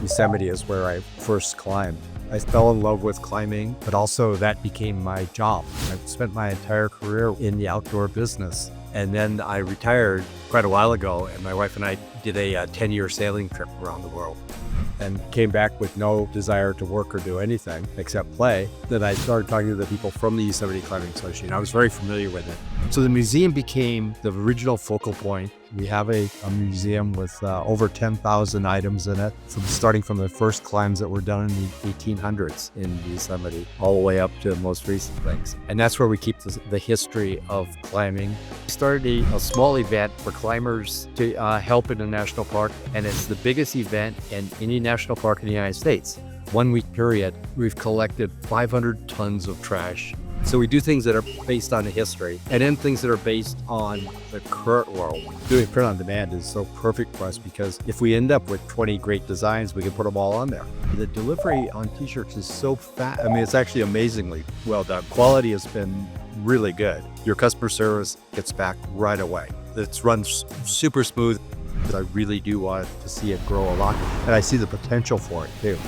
Yosemite is where I first climbed. I fell in love with climbing, but also that became my job. I've spent my entire career in the outdoor business. And then I retired quite a while ago, and my wife and I did a 10-year sailing trip around the world and came back with no desire to work or do anything except play. Then I started talking to the people from the Yosemite Climbing Association. I was very familiar with it. So the museum became the original focal point. We have a museum with over 10,000 items in it, starting from the first climbs that were done in the 1800s in Yosemite, all the way up to the most recent things. And that's where we keep the history of climbing. We started a small event for climbers to help in the national park, and it's the biggest event in any national park in the United States. 1 week period, we've collected 500 tons of trash. So we do things that are based on the history, and then things that are based on the current world. Doing print on demand is so perfect for us because if we end up with 20 great designs, we can put them all on there. The delivery on t-shirts is so fast. I mean, it's actually amazingly well done. Quality has been really good. Your customer service gets back right away. It runs super smooth. I really do want to see it grow a lot, and I see the potential for it too.